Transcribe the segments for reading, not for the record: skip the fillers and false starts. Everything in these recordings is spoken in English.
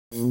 I'm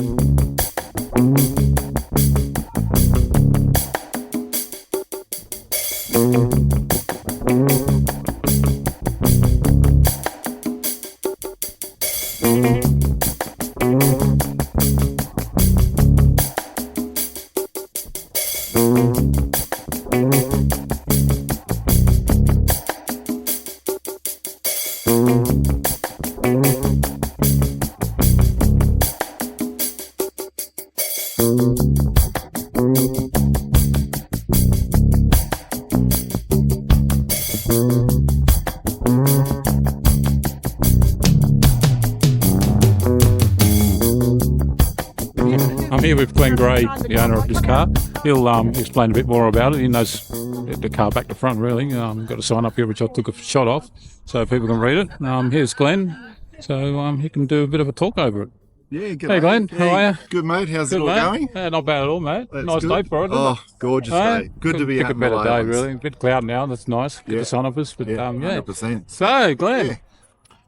here with Glenn Gray, the owner of this car. He'll explain a bit more about it. He knows the car back to front, really. Got a sign up here which I took a shot of so people can read it. Here's Glenn, so he can do a bit of a talk over it. Yeah, good. Hey Glenn, how are you? Good, mate. How's it all mate. going? Yeah, not bad at all, mate. That's nice good. day for it, isn't it? Gorgeous day. Good to be Pick out a in better the day, Leylands. really. A bit cloud now, that's nice. Get the sun off us, but Yeah, yeah. 100%. So, Glenn, Yeah.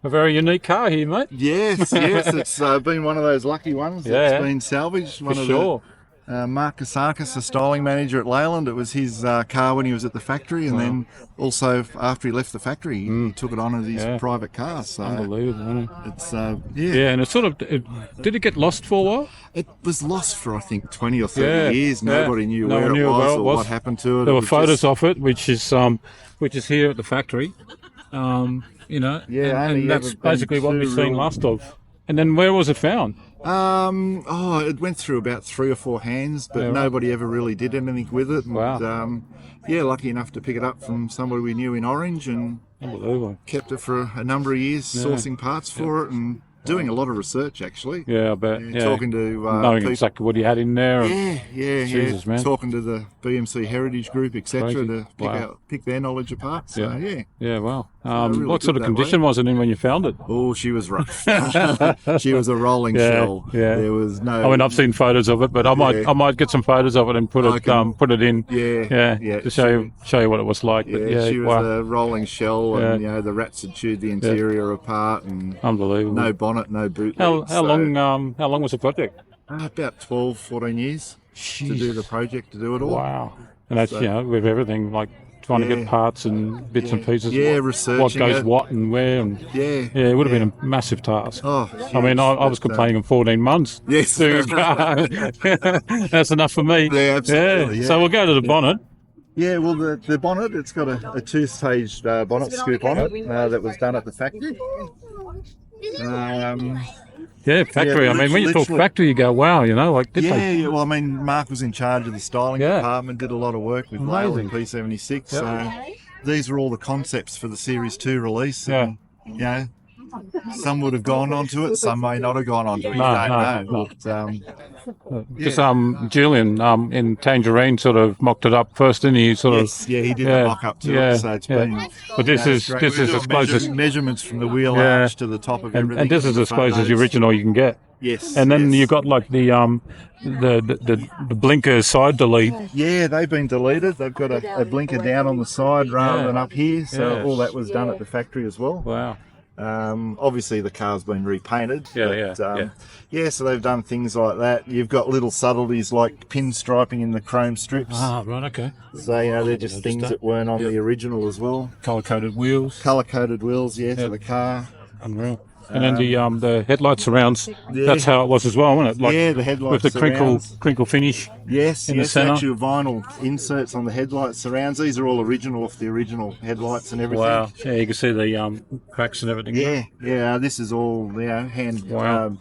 a very unique car here, mate. Yes, it's been one of those lucky ones that's been salvaged. One For of sure. Mark Cassarchis, the styling manager at Leyland. It was his car when he was at the factory, and then also after he left the factory, he took it on as his private car. So Unbelievable, isn't it? it's Yeah, and did it get lost for a while? It was lost for I think 20 or 30 years. Nobody knew No where one it knew was where it or was. what happened to it. There It were was photos just- of it, which is here at the factory. You know, Yeah, and only that's ever been basically what two we've seen real- last of. And then where was it found? It went through about 3 or 4 hands, but Yeah, right. nobody ever really did anything with it. And, Wow. lucky enough to pick it up from somebody we knew in Orange and Unbelievable. kept it for a number of years, sourcing parts for it and doing a lot of research actually. Yeah, I bet. Yeah. Talking to knowing people. exactly what he had in there. And Jesus, man. Talking to the BMC Heritage Group, etc., Crazy. to pick their knowledge apart. So yeah. Yeah, wow. really What sort good of that condition was it in when you found it? Oh, she was rough. She was a rolling Yeah, shell. yeah. There was no. I mean, I've seen photos of it, but I might get some photos of it and put it in. Yeah. To show you what it was like. Yeah, But yeah, she was a rolling shell, and the rats had chewed the interior apart, and unbelievable. no bonnet, no boot. How long was the project? About 12, 14 years to do the project, to do it all. Wow. And that's with everything, like trying to get parts and bits and pieces. What researching goes it. what and where. And it would have been a massive task. Oh, I mean, I was complaining in 14 months. Yes. Doing a car. That's enough for me. Yeah, absolutely. Yeah. So we'll go to the bonnet. Yeah, well, the bonnet, it's got a two-stage bonnet scoop on it that was done at the factory. Factory. Yeah, I mean, when you talk literally. factory, you go, wow, like, did they? Well, I mean, Mark was in charge of the styling department, did a lot of work with Leyland P76. So these were all the concepts for the Series 2 release. And, some would have gone onto it, some may not have gone onto it. You don't know. Because Julian in Tangerine sort of mocked it up first, didn't he? He did the mock up to it, so it's been. But this is great. I suppose measurements from the wheel arch to the top of everything. and this is I suppose is the original you can get. Yes. And then you've got like the blinker side delete. Yeah, they've been deleted. They've got a blinker down on the side rather than up here. So all that was done at the factory as well. Wow. Obviously the car's been repainted. So they've done things like that. You've got little subtleties like pinstriping in the chrome strips. Ah, right, okay. So, they're just things that weren't on the original as well. Colour-coded wheels. Colour-coded wheels, for the car. Unreal. And then the headlight surrounds, that's how it was as well, wasn't it? Like, the headlights with the crinkle finish. Yes, in the centre. actual vinyl inserts on the headlight surrounds. These are all original off the original headlights and everything. Wow. Yeah, you can see the cracks and everything. Yeah. This is all hand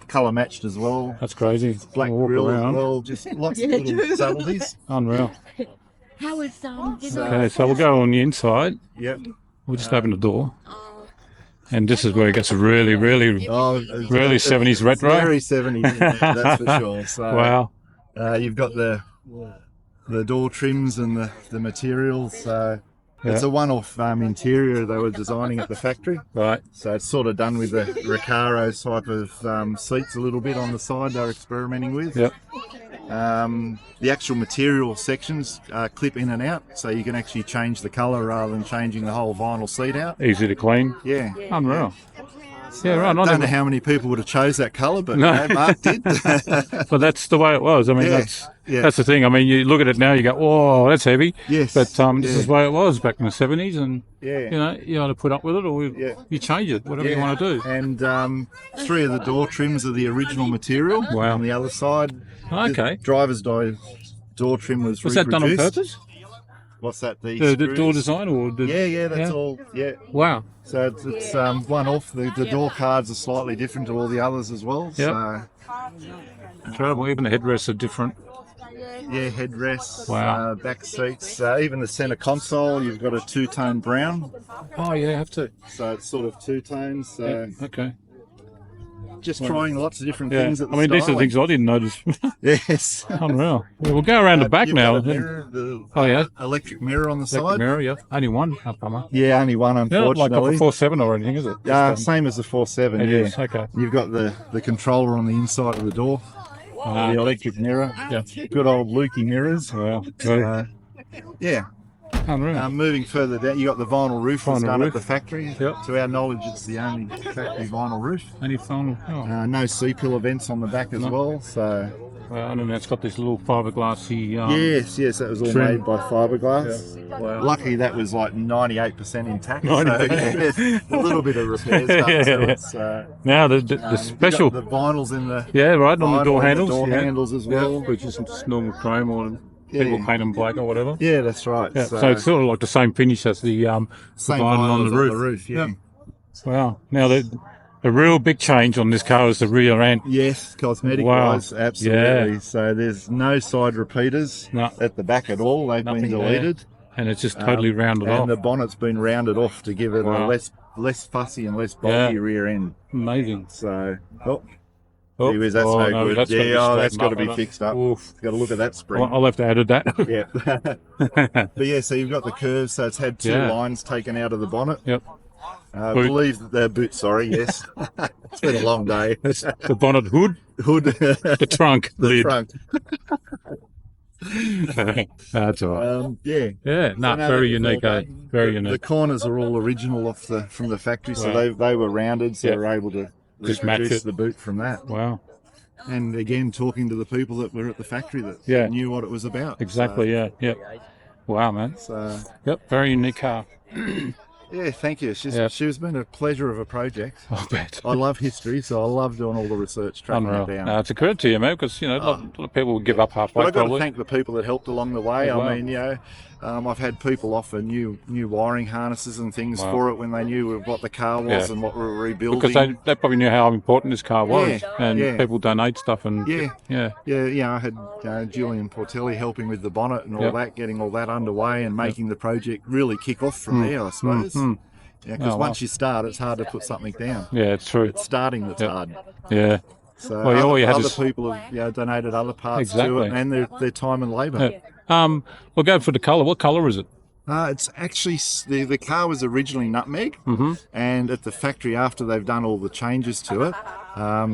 colour matched as well. That's crazy. Black Walk grill as around. well. Just lots of little subtleties. Unreal. How is Okay, so we'll go on the inside. Yep. We'll just open the door. And this is where it gets really 70s retro. Very 70s, that's for sure. So, wow. You've got the door trims and the materials. So it's a one-off interior they were designing at the factory. Right. So it's sort of done with the Recaro type of seats a little bit on the side they're experimenting with. Yep. The actual material sections clip in and out, so you can actually change the colour rather than changing the whole vinyl seat out. Easy to clean. Yeah. Unreal. Yeah, right. I don't know how many people would have chose that colour, but No. you know, Mark did. But that's the way it was. I mean, that's the thing. I mean, you look at it now, you go, "Oh, that's heavy." Yes. But this is the way it was back in the 70s, and Yeah. you know, you either put up with it or you change it, whatever you want to do. And 3 of the door trims are the original material. Wow. On the other side, Okay. the driver's door trim was Was that done on reproduced. purpose? What's that? The The door design, or that's all. Yeah. Wow. So it's one off. The door cards are slightly different to all the others as well. Yep. So Incredible. Even the headrests are different. yeah, headrests, Wow. back seats, even the centre console. You've got a 2-tone brown. Oh yeah, have to. So it's sort of 2 tones. So Okay. just trying lots of different Yeah. things. At the I mean, these are styling. things I didn't notice. Yes. Unreal. Yeah, we'll go around the back You've now. got a mirror, the Oh yeah. electric mirror on the Electric side. mirror, yeah. Only one upcomer. Yeah, only one, They're not like unfortunately. a 4.7 or anything, is it? Same as the 4.7. It yeah. is, okay. You've got the controller on the inside of the door. The electric mirror. Yeah. Good old Lukey mirrors. Wow. Yeah. Unreal. Moving further down, you got the vinyl roof that's Vinyl done roof. at the factory. Yep. To our knowledge, it's the only factory vinyl roof. Any phone? Oh. No C-pillar vents on the back as well. So Well, and then it's got this little fiberglassy. yes, that was all trim. made by fiberglass. Wow. Luckily, that was like 98% intact. 98%. So, yeah, a little bit of repairs done. Yeah, So yeah. it's, Now the special. you got the vinyls in the Right on the vinyl door in handles. the door handles as well. Which is just normal chrome, or Yeah. people paint them black or whatever. Yeah, that's right. Yeah. So it's sort of like the same finish as the same vinyl on vinyls the roof. Yeah. Wow. Now the real big change on this car is the rear end. Yes, cosmetic Wow. wise, absolutely. Yeah. So there's no side repeaters No. at the back at all. They've Nothing been there. deleted. And it's just totally rounded and off. the bonnet's been rounded off to give it a Wow. less fussy and less bulky Yeah. rear end. Amazing. So, Oh, Gee whiz, that's no good. That's gotta be that's straightened got to up, be hasn't it? fixed up. Oof. Got to look at that spring. I'll have to add that. Yeah. But yeah, so you've got the curves. So it's had 2 Yeah. lines taken out of the bonnet. Yep. I Boot. believe that they're boots, sorry, yes. It's been a long day. The bonnet hood, Hood. the trunk, the lid. trunk. That's all right. Yeah. Yeah, no, So now very that unique, it's all eh? done, Very The unique. corners are all original from the factory, so Wow. they were rounded, so Yeah. they were able to Just match reproduce it. the boot from that. Wow. And again, talking to the people that were at the factory that Yeah. knew what it was about. Exactly, yeah. Yep. Wow, man. So, Yep, very unique car. yeah, thank you. Yeah. She's been a pleasure of a project. I bet. I love history, so I love doing all the research, tracking Unreal. it down. No, it's a credit to you, man, because, you know, a lot of people will give up But halfway, I've got to probably. thank the people that helped along the way. Wow. I mean, I've had people offer new wiring harnesses and things Wow. for it when they knew what the car was Yeah. and what we were rebuilding. Because they probably knew how important this car was, Yeah, and yeah. people donate stuff, and Yeah. yeah, I had Julian Portelli helping with the bonnet and all Yep. that, getting all that underway and making the project really kick off from there, I suppose. Because Oh, wow. once you start, it's hard to put something down. yeah, it's true. It's starting that's Yep. hard. Yeah, So Well, all you had other is- people have donated other parts Exactly. to it and their time and labour. yeah. We'll go for the colour. What colour is it? It's actually the car was originally nutmeg, and at the factory after they've done all the changes to it,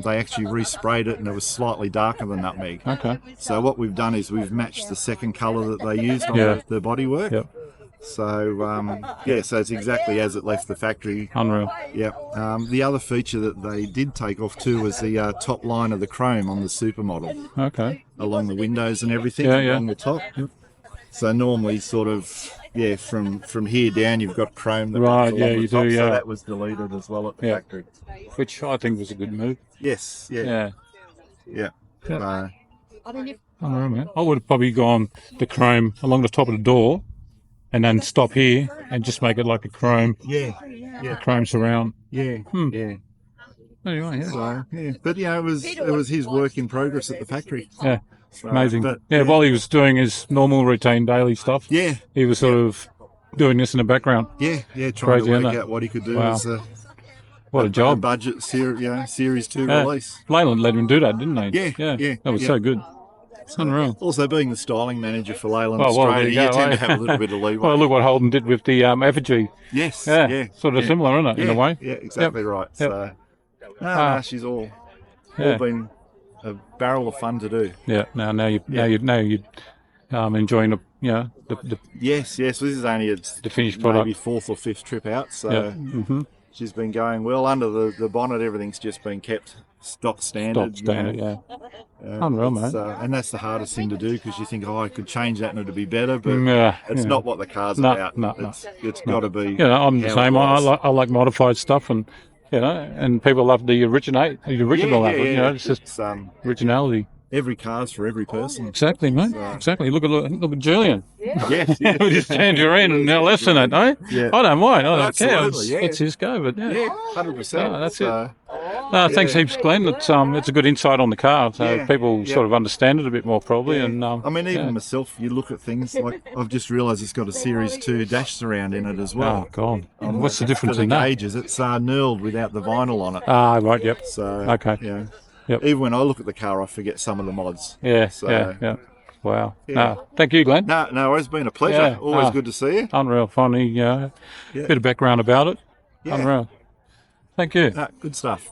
they actually resprayed it and it was slightly darker than nutmeg. Okay. So what we've done is we've matched the second colour that they used on Yeah. the bodywork. Yep. So so it's exactly as it left the factory. Unreal. Yeah. The other feature that they did take off too was the top line of the chrome on the Super model, Okay. along the windows and everything, Yeah, yeah. along the top. So normally, sort of, from here down, you've got chrome. That Right, runs yeah, along the you top, do, So yeah. that was deleted as well at the Yeah. factory. Which I think was a good move. Yes. Yeah. Yeah. Yeah. Yeah. Unreal, man. I would have probably gone the chrome along the top of the door, and then stop here and just make it like a chrome surround. Yeah. Yeah. Anyway, yeah. So but it was his work in progress at the factory. Yeah. So, Amazing. But, Yeah, while he was doing his normal routine daily stuff, yeah. he was sort of doing this in the background. Yeah. Trying Crazy, to work isn't it? out what he could do Wow. as What a job. budget series 2 Yeah. release. Leyland let him do that, didn't they? Yeah, That was yeah. so good. It's unreal. Also, being the styling manager for Leyland Oh, well, there Australia, you you go, tend eh? to have a little bit of leeway. Well, look what Holden did with the effigy. Yes. Yeah. Sort of similar, isn't it, in a way? Yeah, exactly right. Yep. So, she's all been a barrel of fun to do. Yeah. Now you're enjoying the Yes. This is only its finished product. maybe 4th or 5th trip out. So, Yeah. she's been going well. Under the bonnet, everything's just been kept stock standard. Yeah. Unreal, mate. And that's the hardest thing to do, because you think, I could change that and it'd be better, but it's not what the car's about. It's got to be. I'm the same. I like modified stuff, and and people love the original. It's just originality. Every car's for every person. Exactly, mate. Exactly. Look at Julian. Yes. With his tangerine and now less than it, eh? Yeah. I don't mind. I don't care. Absolutely, It's his go, but 100%. That's it. Thanks heaps, Glenn. It's a good insight on the car, so people sort of understand it a bit more probably. And I mean, even myself, you look at things like, I've just realised it's got a Series 2 dash surround in it as well. Oh, God. What's the difference in that? Gauges, it's knurled without the vinyl on it. Ah, right, yep. So, okay. Yep. Even when I look at the car, I forget some of the mods. Yeah. Wow. Thank you, Glenn. No, it's been a pleasure. Yeah. Always good to see you. Unreal. Finally, bit of background about it. Yeah. Unreal. Thank you. Good stuff.